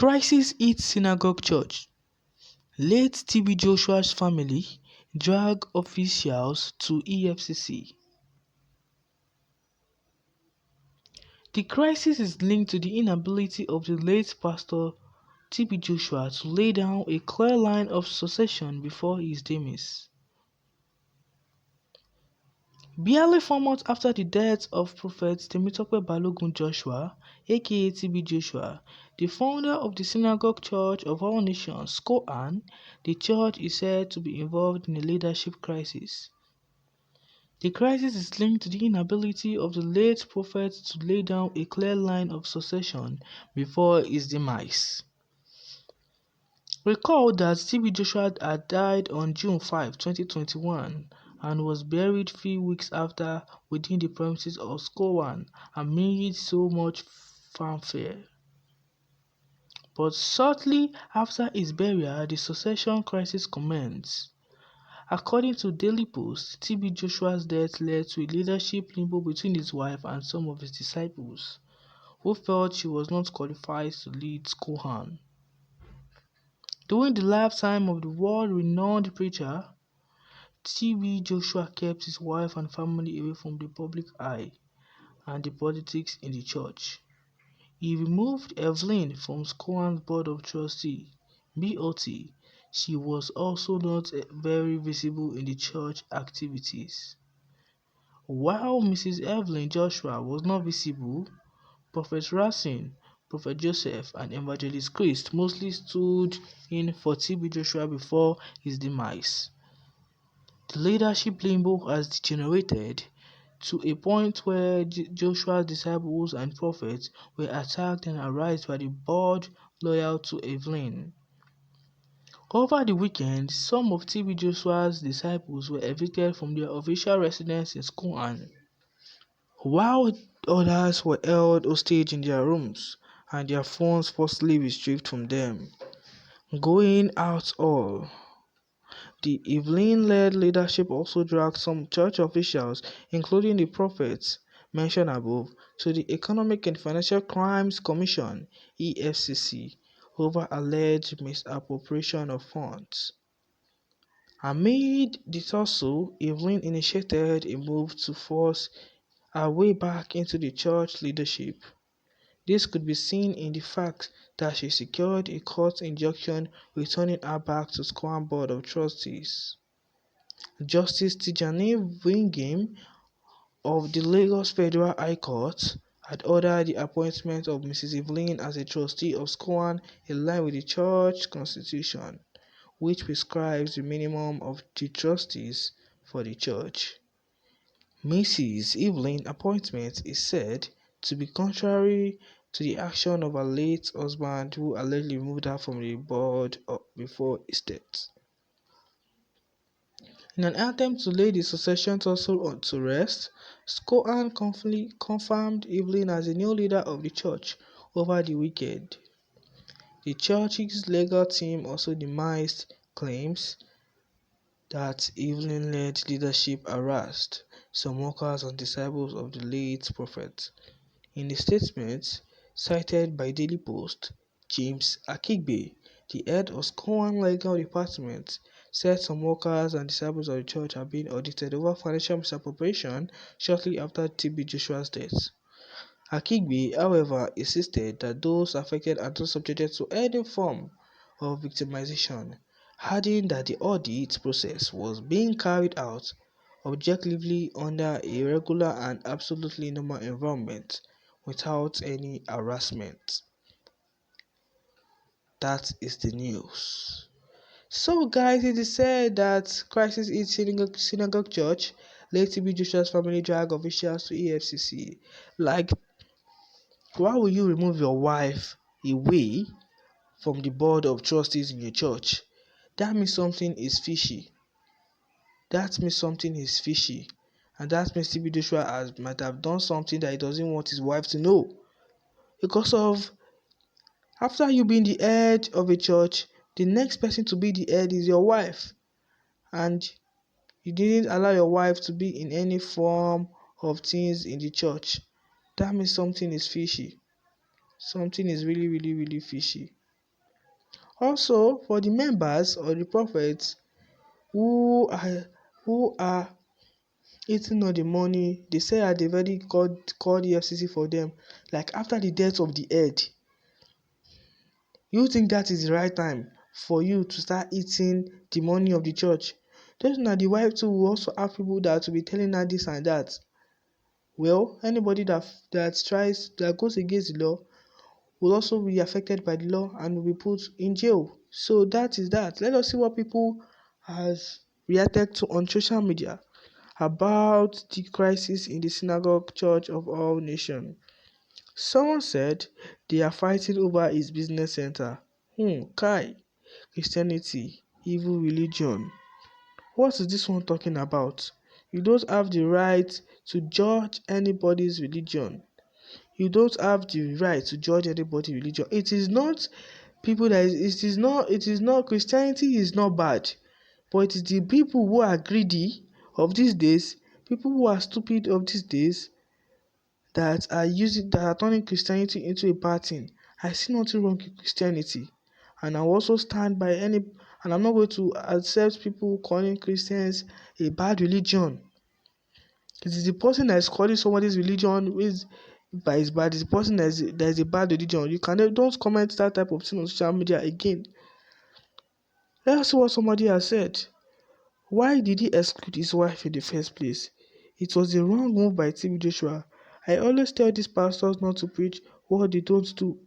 Crisis hits Synagogue Church. Late TB Joshua's family drag officials to Efcc. The crisis is linked to the inability of the late Pastor TB Joshua to lay down a clear line of succession before his demise. Barely 4 months after the death of Prophet Temitope Balogun Joshua, aka TB Joshua, the founder of the Synagogue Church of All Nations, SCOAN, the church is said to be involved in a leadership crisis. The crisis is linked to the inability of the late prophet to lay down a clear line of succession before his demise. Recall that TB Joshua had died on June 5, 2021 and was buried 3 weeks after within the premises of SCOAN amid so much fanfare. But shortly after his burial, the succession crisis commenced. According to Daily Post, TB Joshua's death led to a leadership limbo between his wife and some of his disciples, who felt she was not qualified to lead SCOAN. During the lifetime of the world-renowned preacher, TB Joshua kept his wife and family away from the public eye and the politics in the church. He removed Evelyn from SCOAN's Board of Trustees (BOT). She was also not very visible in the church activities. While Mrs. Evelyn Joshua was not visible, Prophet Racine, Prophet Joseph, and Evangelist Christ mostly stood in for TB Joshua before his demise. The leadership limbo has degenerated to a point where Joshua's disciples and prophets were attacked and harassed by the board loyal to Evelyn. Over the weekend, some of TB Joshua's disciples were evicted from their official residence in SCOAN, while others were held hostage in their rooms and their phones forcibly retrieved from them. Going out all. The Evelyn-led leadership also dragged some church officials, including the prophets mentioned above, to the Economic and Financial Crimes Commission (EFCC) over alleged misappropriation of funds. Amid the tussle, Evelyn initiated a move to force her way back into the church leadership. This could be seen in the fact that she secured a court injunction returning her back to SCOAN Board of Trustees. Justice Tijani Wingim of the Lagos Federal High Court had ordered the appointment of Mrs. Evelyn as a trustee of SCOAN in line with the church constitution, which prescribes the minimum of the trustees for the church. Mrs. Evelyn's appointment is said to be contrary to the action of her late husband, who allegedly removed her from the board before his death. In an attempt to lay the succession tussle to rest, SCOAN confirmed Evelyn as the new leader of the church over the weekend. The church's legal team also denied claims that Evelyn-led leadership harassed some workers and disciples of the late prophet. In a statement cited by Daily Post, James Akigbe, the head of SCOAN legal department, said some workers and disciples of the church have been audited over financial misappropriation shortly after TB Joshua's death. Akigbe, however, insisted that those affected are not subjected to any form of victimization, adding that the audit process was being carried out objectively under a regular and absolutely normal environment without any harassment. That is the news. So guys, it is said that crisis in Synagogue Church, late TB Joshua's family drag officials to EFCC. Like, why will you remove your wife away from the board of trustees in your church? That means something is fishy. And that means TB Joshua might have done something that he doesn't want his wife to know. Because of, after you being the head of a church, the next person to be the head is your wife. And you didn't allow your wife to be in any form of things in the church. That means something is fishy. Something is really, really, really fishy. Also, for the members or the prophets who are eating all the money, they say that they've already called the Efcc for them, like after the death of the head. You think that is the right time for you to start eating the money of the church? Don't you know the wife too will also have people that will be telling her this and that? Well, anybody that goes against the law will also be affected by the law and will be put in jail. So that is that. Let us see what people has reacted to on social media about the crisis in the synagogue church of all nations. Someone said they are fighting over his business center. Kai, Christianity, evil religion. What is this one talking about? You don't have the right to judge anybody's religion. You don't have the right to judge anybody's religion. It is not people that it is not Christianity is not bad, but it is the people who are greedy of these days, people who are stupid of these days, that are turning Christianity into a bad thing. I see nothing wrong with Christianity, and I will also stand by any, and I'm not going to accept people calling Christians a bad religion. It is the person that is calling somebody's religion is by is bad. It's the person that is a bad religion. You can don't comment that type of thing on social media again. Let's see what somebody has said. Why did he exclude his wife in the first place? It was the wrong move by TB Joshua. I always tell these pastors not to preach what they don't do.